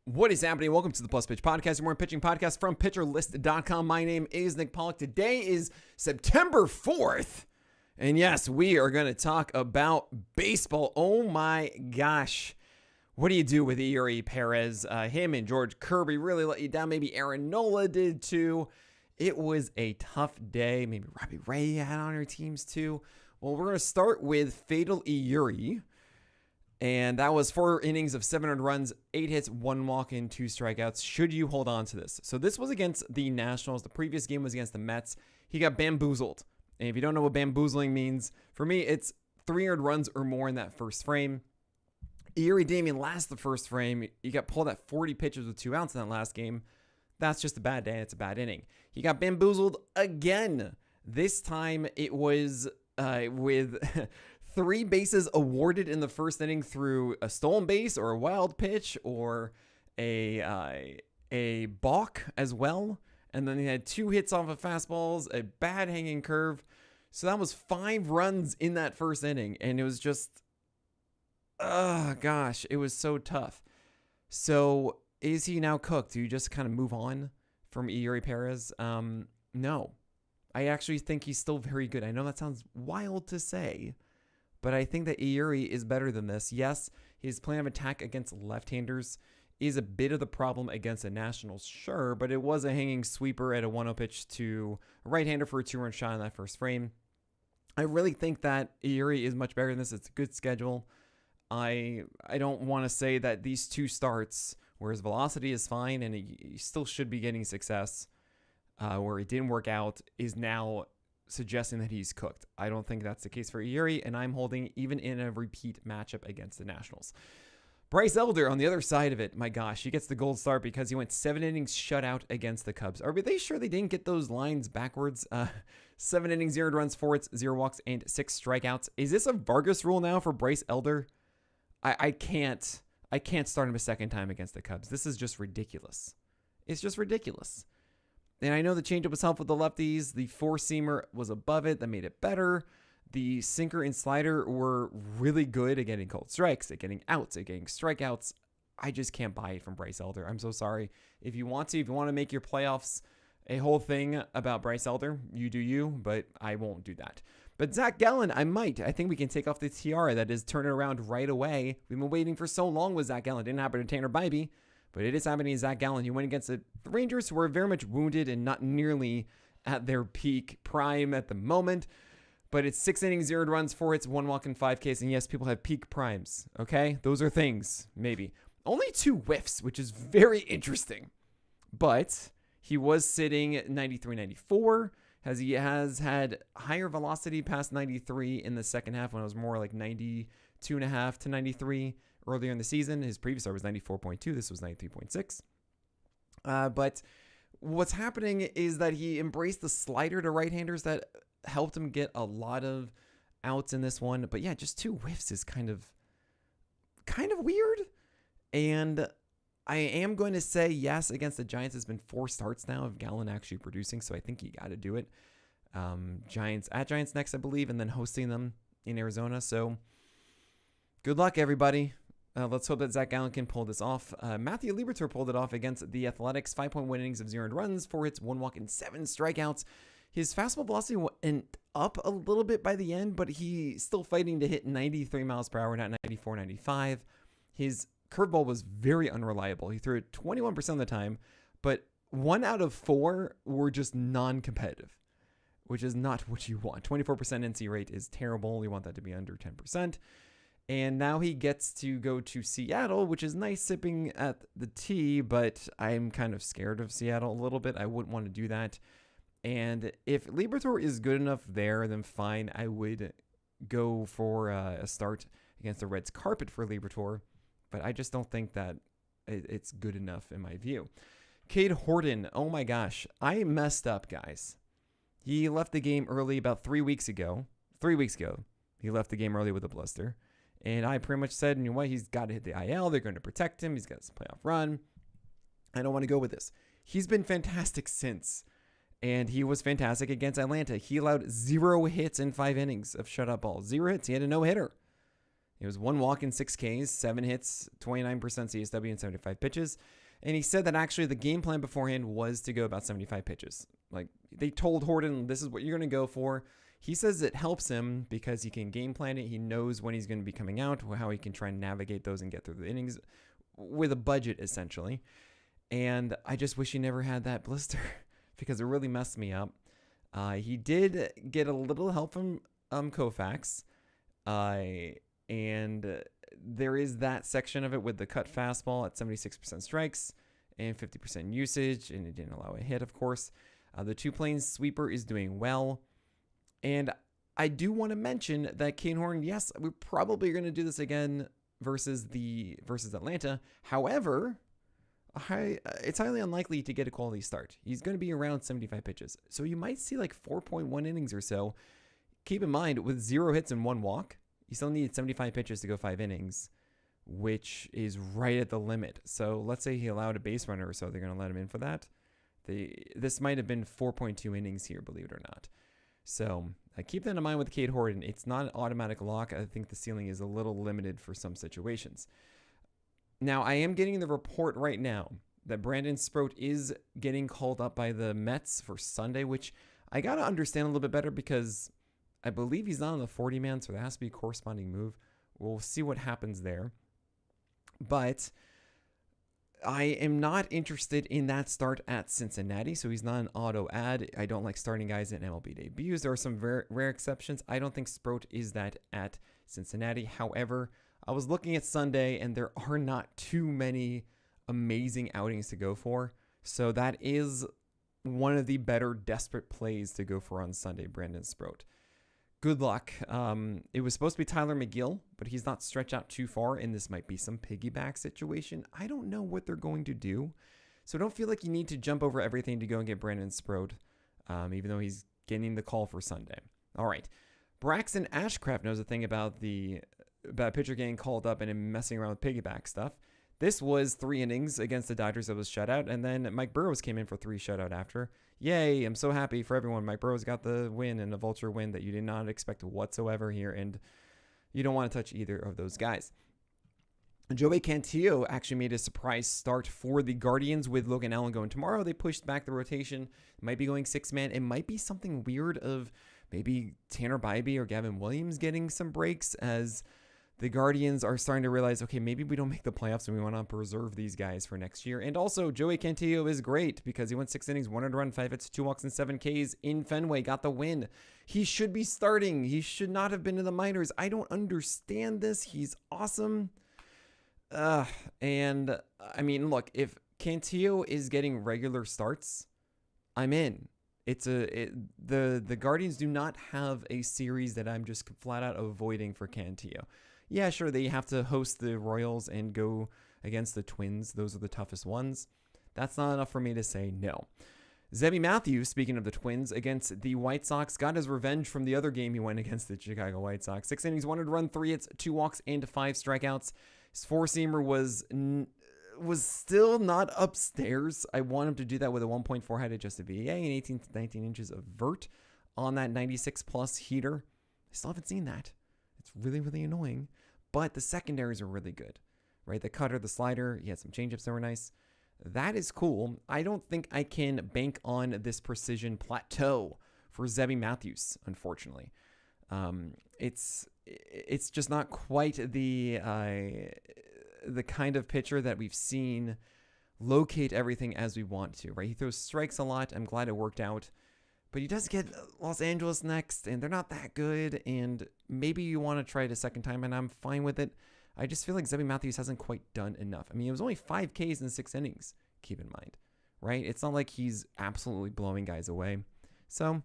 What is happening? Welcome to the Plus Pitch Podcast, your morning pitching podcast from pitcherlist.com. My name is Nick Pollack. Today is September 4th. And yes, we are going to talk about baseball. Oh my gosh. What do you do with Eury, Perez? Him and George Kirby really let you down. Maybe Aaron Nola did too. It was a tough day. Maybe Robbie Ray had on your teams too. Well, we're going to start with Fatal Eury. And that was 4 innings of 700 runs, 8 hits, 1 walk, and 2 strikeouts. Should you hold on to this? So this was against the Nationals. The previous game was against the Mets. He got bamboozled. And if you don't know what bamboozling means, for me, it's 300 runs or more in that first frame. Eury didn't even last the first frame. He got pulled at 40 pitches with 2 outs in that last game. That's just a bad day. It's a bad inning. He got bamboozled again. This time it was with 3 bases awarded in the first inning through a stolen base or a wild pitch or a balk as well. And then he had 2 hits off of fastballs, a bad hanging curve. So that was 5 runs in that first inning. And it was just, gosh, it was so tough. So is he now cooked? Do you just kind of move on from Eury Perez? No. I actually think he's still very good. I know that sounds wild to say, but I think that Eury is better than this. Yes, his plan of attack against left-handers is a bit of the problem against the Nationals, sure, but it was a hanging sweeper at a 1-0 pitch to a right-hander for a 2-run shot in that first frame. I really think that Eury is much better than this. It's a good schedule. I don't want to say that these 2 starts, where his velocity is fine and he still should be getting success, where it didn't work out, is now suggesting that he's cooked. I don't think that's the case for Eury, and I'm holding even in a repeat matchup against the Nationals. Bryce Elder on the other side of it, my gosh, he gets the gold star because he went 7 innings shutout against the Cubs. Are they sure they didn't get those lines backwards? 7 innings, 0 runs, 4 hits, 0 walks, and 6 strikeouts. Is this a Vargas rule now for Bryce Elder? I can't start him a second time against the Cubs. This is just ridiculous. It's just ridiculous. And I know the changeup was helpful with the lefties. The 4-seamer was above it. That made it better. The sinker and slider were really good at getting cold strikes, at getting outs, at getting strikeouts. I just can't buy it from Bryce Elder. I'm so sorry. If you want to make your playoffs a whole thing about Bryce Elder, you do you, but I won't do that. But Zach Gallen, I might. I think we can take off the tiara. That is turning around right away. We've been waiting for so long with Zach Gallen. Didn't happen to Tanner Bybee, but it is happening to Zach Gallen. He went against the Rangers, who were very much wounded and not nearly at their peak prime at the moment. But it's 6 innings, 0 runs, 4 hits, 1 walk, and 5 Ks. And yes, people have peak primes. Okay? Those are things, maybe. Only 2 whiffs, which is very interesting. But he was sitting 93, 94. He has had higher velocity past 93 in the second half when it was more like 92.5 to 93 earlier in the season. His previous start was 94.2. This was 93.6. But what's happening is that he embraced the slider to right-handers that helped him get a lot of outs in this one. But yeah, just 2 whiffs is kind of weird. And I am going to say yes against the Giants. It's been 4 starts now of Gallen actually producing, so I think you got to do it. Giants next, I believe, and then hosting them in Arizona. So good luck, everybody. Let's hope that Zach Gallen can pull this off. Matthew Liberatore pulled it off against the Athletics. 5.1 innings of 0 runs, 4 hits, 1 walk, and 7 strikeouts. His fastball velocity went up a little bit by the end, but he's still fighting to hit 93 miles per hour, not 94, 95. His curveball was very unreliable. He threw it 21% of the time, but 1 out of 4 were just non-competitive, which is not what you want. 24% NC rate is terrible. You want that to be under 10%. And now he gets to go to Seattle, which is nice sipping at the tea, but I'm kind of scared of Seattle a little bit. I wouldn't want to do that. And if Liberatore is good enough there, then fine. I would go for a start against the Reds carpet for Liberatore, but I just don't think that it's good enough in my view. Cade Horton, oh my gosh, I messed up, guys. He left the game early about 3 weeks ago. 3 weeks ago, he left the game early with a blister. And I pretty much said, you know what, he's got to hit the IL. They're going to protect him. He's got his playoff run. I don't want to go with this. He's been fantastic since. And he was fantastic against Atlanta. He allowed 0 hits in 5 innings of shutout balls. 0 hits. He had a no-hitter. It was 1 walk and 6 Ks, 7 hits, 29% CSW, and 75 pitches. And he said that actually the game plan beforehand was to go about 75 pitches. Like, they told Horton, this is what you're going to go for. He says it helps him because he can game plan it. He knows when he's going to be coming out, how he can try and navigate those and get through the innings with a budget, essentially. And I just wish he never had that blister because it really messed me up. He did get a little help from Koufax. And there is that section of it with the cut fastball at 76% strikes and 50% usage, and it didn't allow a hit, of course. The 2-plane sweeper is doing well. And I do want to mention that Kane Horn, yes, we're probably going to do this again versus Atlanta. However, it's highly unlikely to get a quality start. He's going to be around 75 pitches. So you might see like 4.1 innings or so. Keep in mind, with 0 hits and 1 walk, he still needed 75 pitches to go 5 innings, which is right at the limit. So let's say he allowed a base runner or so. They're going to let him in for that. This might have been 4.2 innings here, believe it or not. So keep that in mind with Cade Horton. It's not an automatic lock. I think the ceiling is a little limited for some situations. Now, I am getting the report right now that Brandon Sproat is getting called up by the Mets for Sunday, which I got to understand a little bit better because I believe he's not on the 40-man, so there has to be a corresponding move. We'll see what happens there. But I am not interested in that start at Cincinnati, so he's not an auto ad. I don't like starting guys in MLB debuts. There are some very rare exceptions. I don't think Sproat is that at Cincinnati. However, I was looking at Sunday, and there are not too many amazing outings to go for. So that is one of the better desperate plays to go for on Sunday, Brandon Sproat. Good luck. It was supposed to be Tyler McGill, but he's not stretched out too far, and this might be some piggyback situation. I don't know what they're going to do. So don't feel like you need to jump over everything to go and get Brandon Sproat, even though he's getting the call for Sunday. All right. Braxton Ashcraft knows a thing about pitcher getting called up and him messing around with piggyback stuff. This was 3 innings against the Dodgers that was shutout, and then Mike Burrows came in for 3 shutout after. Yay, I'm so happy for everyone. Mike Burrows got the win and a vulture win that you did not expect whatsoever here, and you don't want to touch either of those guys. Joey Cantillo actually made a surprise start for the Guardians with Logan Allen going tomorrow. They pushed back the rotation. Might be going 6-man. It might be something weird of maybe Tanner Bybee or Gavin Williams getting some breaks as the Guardians are starting to realize, okay, maybe we don't make the playoffs and we want to preserve these guys for next year. And also, Joey Cantillo is great because he went 6 innings, 1 earned run, 5 hits, 2 walks, and 7 Ks in Fenway, got the win. He should be starting. He should not have been in the minors. I don't understand this. He's awesome. And I mean, look, if Cantillo is getting regular starts, I'm in. The Guardians do not have a series that I'm just flat out avoiding for Cantillo. Yeah, sure, they have to host the Royals and go against the Twins. Those are the toughest ones. That's not enough for me to say no. Zebby Matthews, speaking of the Twins, against the White Sox, got his revenge from the other game he went against the Chicago White Sox. 6 innings, 1 earned run, 3 hits, 2 walks, and 5 strikeouts. His 4-seamer was still not upstairs. I want him to do that with a 1.4 height adjusted VA and 18 to 19 inches of vert on that 96-plus heater. I still haven't seen that. It's really, really annoying. But the secondaries are really good, right? The cutter, the slider, he had some changeups that were nice. That is cool. I don't think I can bank on this precision plateau for Zebby Matthews, unfortunately. It's just not quite the kind of pitcher that we've seen locate everything as we want to, right? He throws strikes a lot. I'm glad it worked out. But he does get Los Angeles next, and they're not that good, and maybe you want to try it a second time, and I'm fine with it. I just feel like Zebby Matthews hasn't quite done enough. I mean, it was only 5 Ks in 6 innings, keep in mind, right? It's not like he's absolutely blowing guys away. So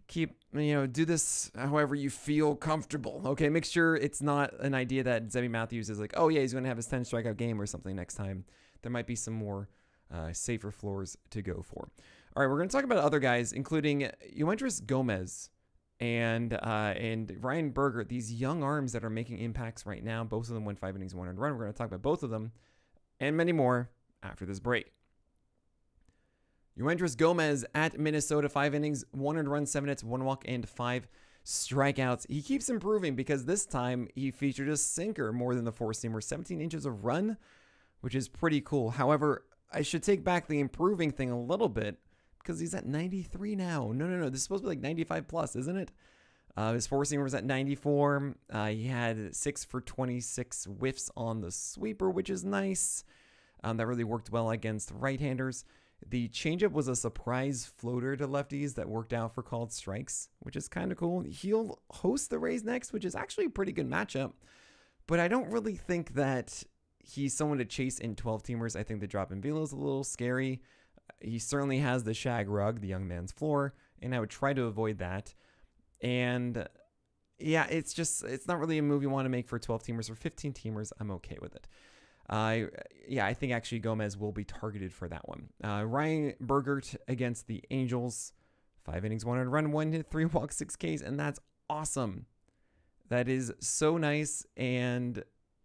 do this however you feel comfortable, okay? Make sure it's not an idea that Zebby Matthews is like, oh, yeah, he's going to have his 10 strikeout game or something next time. There might be some more safer floors to go for. All right, we're going to talk about other guys, including Euendrys Gomez and Ryan Berger, these young arms that are making impacts right now. Both of them went 5 innings, 1 earned run. We're going to talk about both of them and many more after this break. Euendrys Gomez at Minnesota, 5 innings, 1 earned run, 7 hits, 1 walk, and 5 strikeouts. He keeps improving because this time he featured a sinker more than the four-seamer, 17 inches of run, which is pretty cool. However, I should take back the improving thing a little bit because he's at 93 now. No. This is supposed to be like 95 plus, isn't it? His four-seamer was at 94. He had 6 for 26 whiffs on the sweeper, which is nice. That really worked well against right-handers. The changeup was a surprise floater to lefties that worked out for called strikes, which is kind of cool. He'll host the Rays next, which is actually a pretty good matchup. But I don't really think that he's someone to chase in 12-teamers. I think the drop in velo is a little scary. He certainly has the shag rug, the young man's floor, and I would try to avoid that. And yeah, it's not really a move you want to make for 12-teamers or 15-teamers. I'm okay with it. I think actually Gomez will be targeted for that one. Ryan Bergert against the Angels. 5 innings, 1 earned run, 1 hit, 3 walks, 6 Ks, and that's awesome. That is so nice, and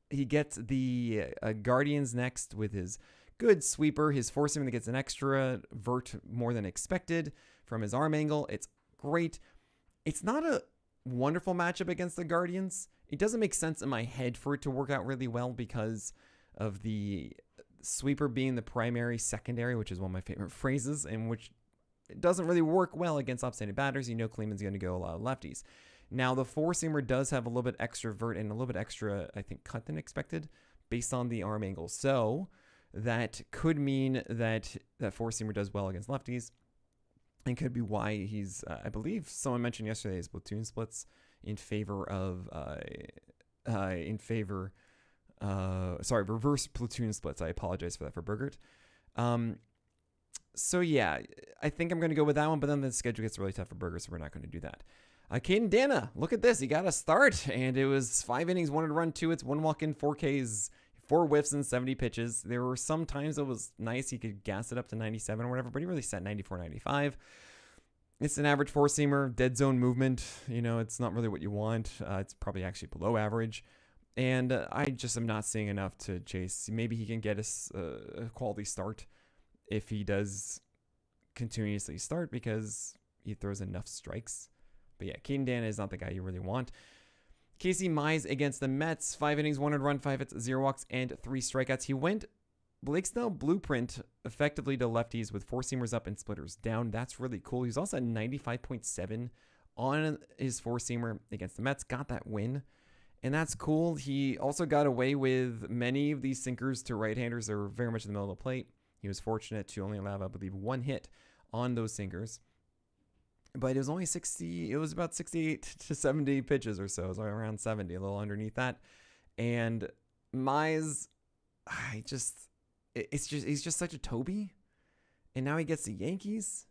he gets the Guardians next with his good sweeper, his four-seamer that gets an extra vert more than expected from his arm angle. It's great. It's not a wonderful matchup against the Guardians. It doesn't make sense in my head for it to work out really well because of the sweeper being the primary secondary, which is one of my favorite phrases, and which it doesn't really work well against left-handed batters. You know Kleeman's going to go a lot of lefties. Now, the four-seamer does have a little bit extra vert and a little bit extra, I think, cut than expected based on the arm angle. So that could mean that that four-seamer does well against lefties. And could be why he's, I believe someone mentioned yesterday, his platoon splits in favor of, reverse platoon splits. I apologize for that for Bergert. So yeah, I think I'm going to go with that one, but then the schedule gets really tough for Bergert, so we're not going to do that. Caden Dana, look at this. He got a start, and it was 5 innings, 1 run, 2 hits, 1 walk in, 4 Ks, 4 whiffs and 70 pitches. There were some times it was nice. He could gas it up to 97 or whatever, but he really set 94, 95. It's an average four-seamer, dead zone movement. You know, it's not really what you want. It's probably actually below average. And I just am not seeing enough to chase. Maybe he can get a quality start if he does continuously start because he throws enough strikes. But yeah, Caden Dana is not the guy you really want. Casey Mize against the Mets. 5 innings, 1 run, 5 hits, 0 walks, and 3 strikeouts. He went Blake Snell blueprint effectively to lefties with four-seamers up and splitters down. That's really cool. He's also at 95.7 on his four-seamer against the Mets. Got that win, and that's cool. He also got away with many of these sinkers to right-handers that were very much in the middle of the plate. He was fortunate to only allow, I believe, 1 hit on those sinkers. But it was only 60, it was about 68 to 70 pitches or so. It was around 70, a little underneath that. And Mize, he's just such a Toby. And now he gets the Yankees.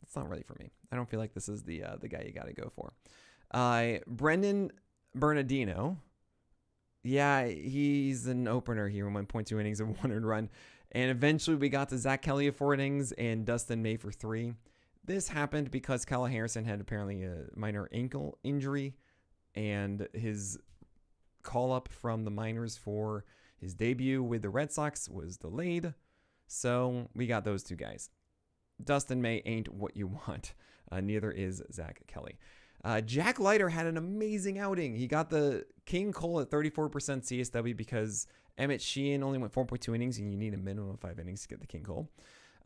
It's not really for me. I don't feel like this is the guy you got to go for. Brendan Bernardino. Yeah, he's an opener here in 1.2 innings of 1 run. And eventually we got to Zach Kelly of 4 innings and Dustin May for 3. This happened because Kyle Harrison had apparently a minor ankle injury, and his call-up from the minors for his debut with the Red Sox was delayed. So we got those 2 guys. Dustin May ain't what you want. Neither is Zach Kelly. Jack Leiter had an amazing outing. He got the King Cole at 34% CSW because Emmett Sheehan only went 4.2 innings, and you need a minimum of 5 innings to get the King Cole.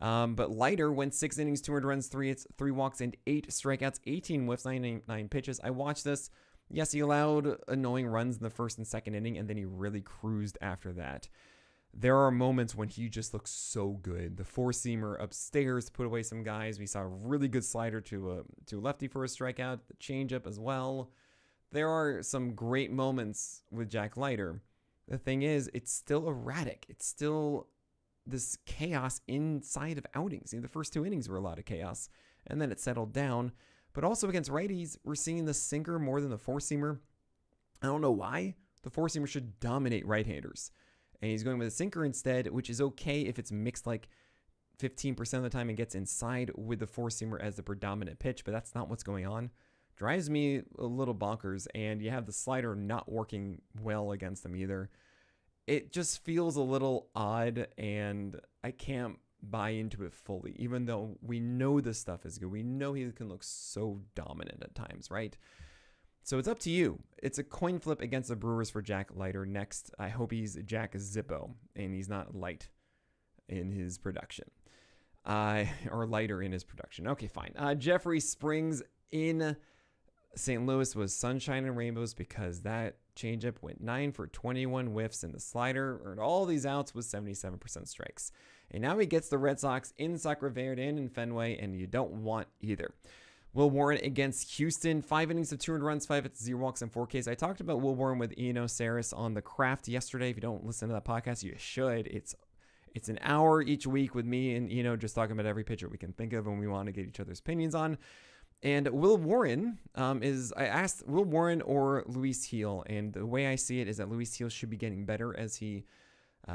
But Leiter went 6 innings, 200 runs, 3 hits, 3 walks, and 8 strikeouts, 18 whiffs, 99 pitches. I watched this. Yes, he allowed annoying runs in the first and second inning, and then he really cruised after that. There are moments when he just looks so good. The four-seamer upstairs put away some guys. We saw a really good slider to lefty for a strikeout, the changeup as well. There are some great moments with Jack Leiter. The thing is, it's still erratic. It's still this chaos inside of outings. The first 2 innings were a lot of chaos, and then it settled down. But also against righties, we're seeing the sinker more than the four-seamer. I don't know why. The four-seamer should dominate right-handers. And he's going with a sinker instead, which is okay if it's mixed like 15% of the time and gets inside with the four-seamer as the predominant pitch, but that's not what's going on. Drives me a little bonkers, and you have the slider not working well against them either. It just feels a little odd, and I can't buy into it fully, even though we know this stuff is good. We know he can look so dominant at times, right? So it's up to you. It's a coin flip against the Brewers for Jack Leiter next. I hope he's Jack Zippo and he's not light in his production. Or lighter in his production. Okay, fine. Jeffrey Springs in St. Louis was sunshine and rainbows because that changeup went 9 for 21 whiffs and the slider earned all these outs with 77% strikes. And now he gets the Red Sox in Sacre Verde and in Fenway, and you don't want either. Will Warren against Houston, 5 innings of 200 runs, 5 hits, 0 walks, and 4 Ks. I talked about Will Warren with Eno Saris on The Craft yesterday. If you don't listen to that podcast, you should. It's an hour each week with me and Eno just talking about every pitcher we can think of and we want to get each other's opinions on. And Will Warren I asked Will Warren or Luis Gil, and the way I see it is that Luis Gil should be getting better as he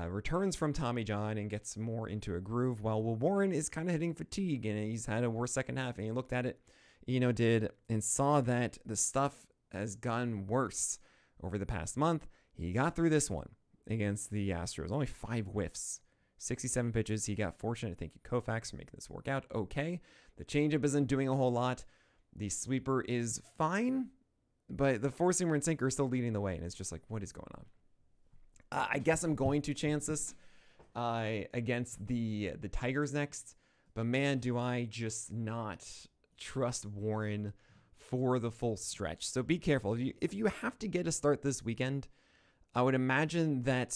returns from Tommy John and gets more into a groove, while Will Warren is kind of hitting fatigue and he's had a worse second half. And he looked at it, did, and saw that the stuff has gotten worse over the past month. He got through this one against the Astros, only 5 whiffs, 67 pitches. He got fortunate. Thank you, Koufax, for making this work out okay. The changeup isn't doing a whole lot. The sweeper is fine, but the four-seamer and sinker are still leading the way, and it's just like, what is going on? I guess I'm going to chance this against the Tigers next, but man, do I just not trust Warren for the full stretch. So be careful. If you have to get a start this weekend, I would imagine that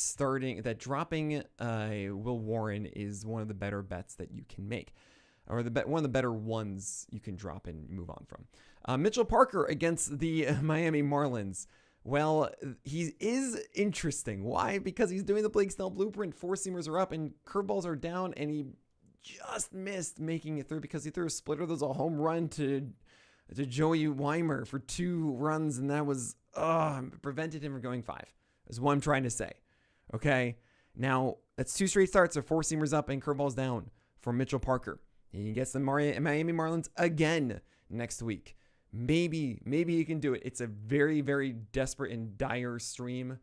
dropping Will Warren is one of the better bets that you can make, or one of the better ones you can drop and move on from. Mitchell Parker against the Miami Marlins. Well, he is interesting. Why? Because he's doing the Blake Snell blueprint. Four-seamers are up and curveballs are down, and he just missed making it through because he threw a splitter. There's a home run to Joey Weimer for 2 runs, and that was prevented him from going 5. Is what I'm trying to say. Okay? Now, that's 2 straight starts of four-seamers up and curveballs down for Mitchell Parker. He gets the Miami Marlins again next week. Maybe you can do it. It's a very, very desperate and dire stream.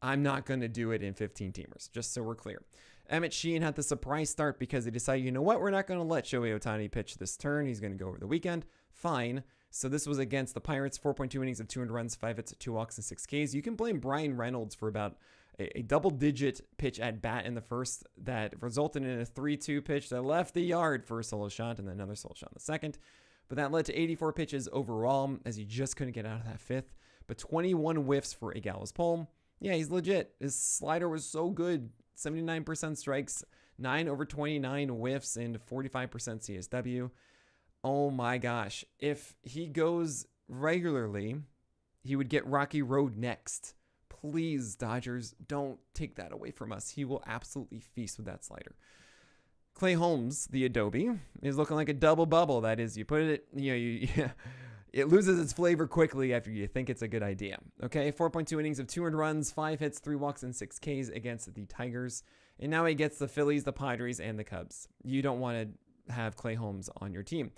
I'm not going to do it in 15-teamers, just so we're clear. Emmett Sheehan had the surprise start because they decided, you know what, we're not going to let Shohei Ohtani pitch this turn. He's going to go over the weekend. Fine. So this was against the Pirates, 4.2 innings of 200 runs, 5 hits, 2 walks, and 6 Ks. You can blame Brian Reynolds for about a double-digit pitch at bat in the first that resulted in a 3-2 pitch that left the yard for a solo shot and then another solo shot in the second. But that led to 84 pitches overall as he just couldn't get out of that 5th. But 21 whiffs for a Gallows Pole. Yeah, he's legit. His slider was so good. 79% strikes, 9 over 29 whiffs, and 45% CSW. Oh my gosh. If he goes regularly, he would get Rocky Road next. Please, Dodgers, don't take that away from us. He will absolutely feast with that slider. Clay Holmes, the Adobe, is looking like a double bubble. That is, you put it, it loses its flavor quickly after you think it's a good idea. Okay, 4.2 innings of 200 runs, 5 hits, 3 walks, and 6 Ks against the Tigers. And now he gets the Phillies, the Padres, and the Cubs. You don't want to have Clay Holmes on your team.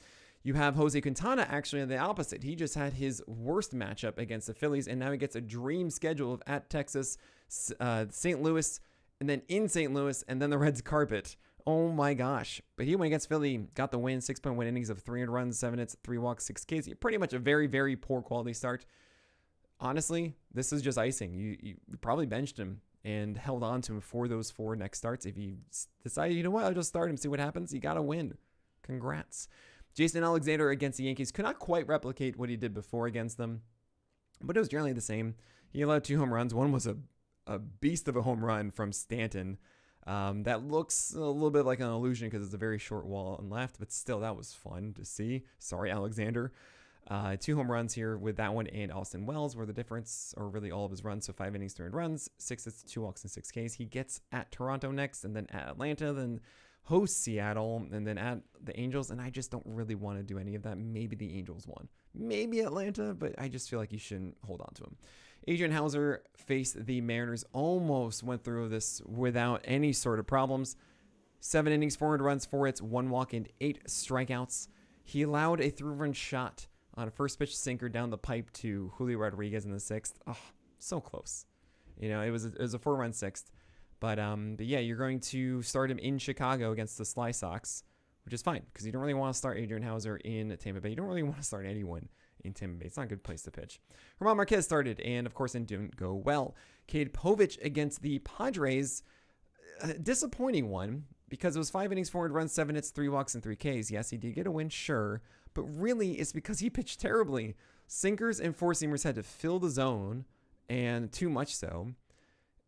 You have Jose Quintana actually on the opposite. He just had his worst matchup against the Phillies, and now he gets a dream schedule of at Texas, St. Louis, and then in St. Louis, and then the Reds carpet. Oh my gosh. But he went against Philly, got the win, 6.1 innings of 300 runs, 7 hits, 3 walks, 6 Ks. Pretty much a very, very poor quality start. Honestly, this is just icing. You probably benched him and held on to him for those 4 next starts. If you decided, you know what, I'll just start him, see what happens. You got to win. Congrats. Jason Alexander against the Yankees could not quite replicate what he did before against them, but it was generally the same. He allowed 2 home runs. One was a beast of a home run from Stanton. That looks a little bit like an illusion because it's a very short wall on left, but still, that was fun to see. Sorry, Alexander. 2 home runs here with that one and Austin Wells were the difference, or really all of his runs. So 5 innings, 300 runs, 6 hits, 2 walks, and 6 Ks. He gets at Toronto next, and then at Atlanta, then hosts Seattle, and then at the Angels. And I just don't really want to do any of that. Maybe the Angels won. Maybe Atlanta, but I just feel like you shouldn't hold on to him. Adrian Hauser faced the Mariners, almost went through this without any sort of problems. 7 innings, 400 runs, 4 hits, 1 walk, and 8 strikeouts. He allowed a 3-run shot on a first pitch sinker down the pipe to Julio Rodriguez in the 6th. Oh, so close. It was a 4-run 6th. But yeah, you're going to start him in Chicago against the Sly Sox, which is fine because you don't really want to start Adrian Hauser in Tampa Bay. You don't really want to start anyone in Tampa Bay. It's not a good place to pitch. German Marquez started, and of course, it didn't go well. Cade Povich against the Padres, a disappointing one because it was 5 innings, 4 runs, 7 hits, 3 walks, and 3 Ks. Yes, he did get a win, sure, but really it's because he pitched terribly. Sinkers and four seamers had to fill the zone, and too much so.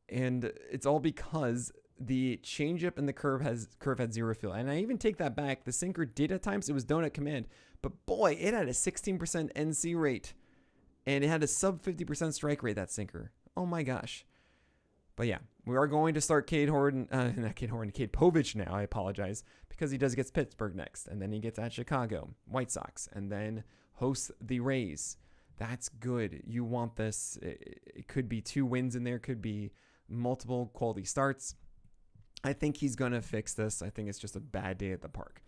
And it's all because the changeup and the curve had zero feel. And I even take that back. The sinker did at times. It was donut command. But boy, it had a 16% NC rate. And it had a sub 50% strike rate, that sinker. Oh my gosh. But yeah, we are going to start Cade Povich now. I apologize. Because he does get Pittsburgh next. And then he gets at Chicago, White Sox. And then hosts the Rays. That's good. You want this. It could be 2 wins in there. Could be multiple quality starts. I think he's going to fix this. I think it's just a bad day at the park.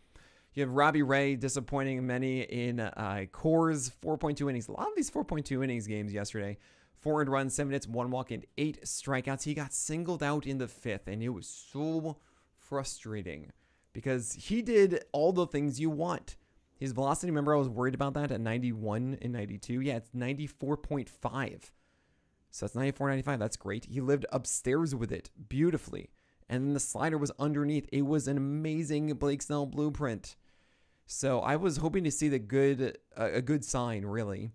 You have Robbie Ray disappointing many in Coors, 4.2 innings. A lot of these 4.2 innings games yesterday. 4 earned runs, 7 hits, 1 walk, and 8 strikeouts. He got singled out in the 5th, and it was so frustrating because he did all the things you want. His velocity, remember I was worried about that at 91 and 92. Yeah, it's 94.5. So that's 94, 95. That's great. He lived upstairs with it beautifully. And then the slider was underneath. It was an amazing Blake Snell blueprint. So I was hoping to see a good sign, really,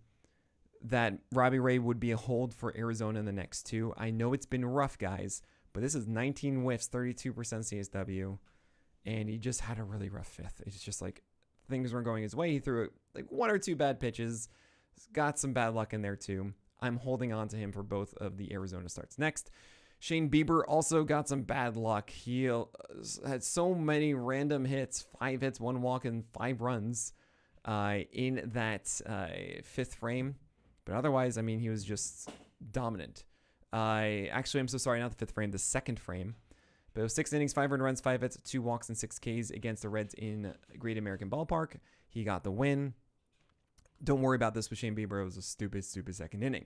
that Robbie Ray would be a hold for Arizona in the next 2. I know it's been rough, guys, but this is 19 whiffs, 32% CSW, and he just had a really rough 5th. It's just like things weren't going his way. He threw like 1 or 2 bad pitches, got some bad luck in there too. I'm holding on to him for both of the Arizona starts. Next, Shane Bieber also got some bad luck. He had so many random hits, 5 hits, 1 walk, and 5 runs in that 5th frame. But otherwise, I mean, he was just dominant. Actually, I'm so sorry, not the 5th frame, the 2nd frame. But it was 6 innings, 5 earned runs, 5 hits, 2 walks, and 6 Ks against the Reds in Great American Ballpark. He got the win. Don't worry about this with Shane Bieber. It was a stupid 2nd inning.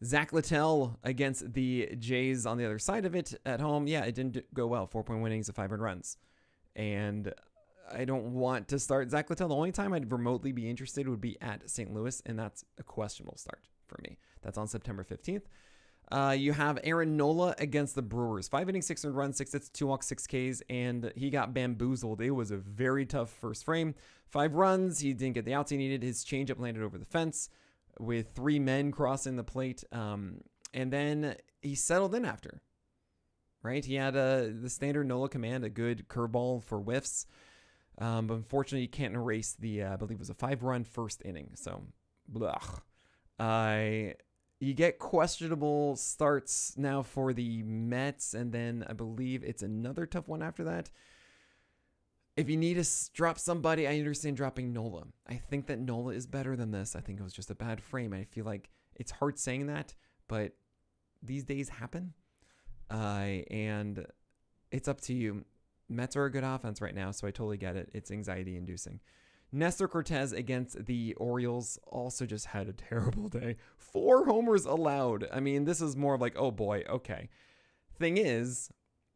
Zach Littell against the Jays on the other side of it at home. Yeah, it didn't go well. 4-point innings of 5 earned runs. And I don't want to start Zach Littell. The only time I'd remotely be interested would be at St. Louis, and that's a questionable start for me. That's on September 15th. You have Aaron Nola against the Brewers. 5 innings, 6 earned runs, 6 hits, 2 walks, 6 Ks, and he got bamboozled. It was a very tough first frame. 5 runs. He didn't get the outs he needed. His changeup landed over the fence with 3 men crossing the plate. And then he settled in after, right? He had the standard Nola command, a good curveball for whiffs. But unfortunately, you can't erase the, I believe it was a 5-run first inning. So, you get questionable starts now for the Mets, and then I believe it's another tough one after that. If you need to drop somebody, I understand dropping Nola. I think that Nola is better than this. I think it was just a bad frame. I feel like it's hard saying that, but these days happen. And it's up to you. Mets are a good offense right now, so I totally get it. It's anxiety-inducing. Nestor Cortez against the Orioles also just had a terrible day. 4 homers allowed. I mean, this is more of like, oh boy, okay. Thing is,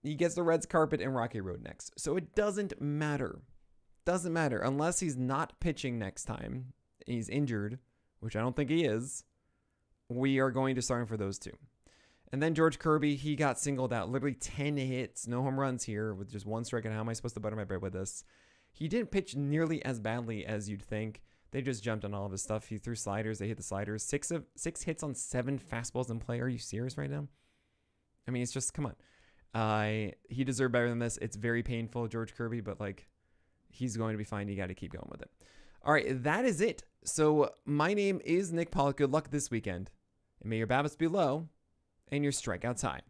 he gets the Reds carpet and Rocky Road next. So it doesn't matter. Doesn't matter. Unless he's not pitching next time. He's injured, which I don't think he is. We are going to start him for those 2. And then George Kirby, he got singled out. Literally 10 hits. No home runs here with just 1 strikeout. How am I supposed to butter my bread with this? He didn't pitch nearly as badly as you'd think. They just jumped on all of his stuff. He threw sliders. They hit the sliders. 6 hits on 7 fastballs in play. Are you serious right now? I mean, it's just, come on. He deserved better than this. It's very painful, George Kirby, but like, he's going to be fine. You got to keep going with it. All right, that is it. So my name is Nick Pollack. Good luck this weekend. And may your BABIPs be low and your strikeouts high.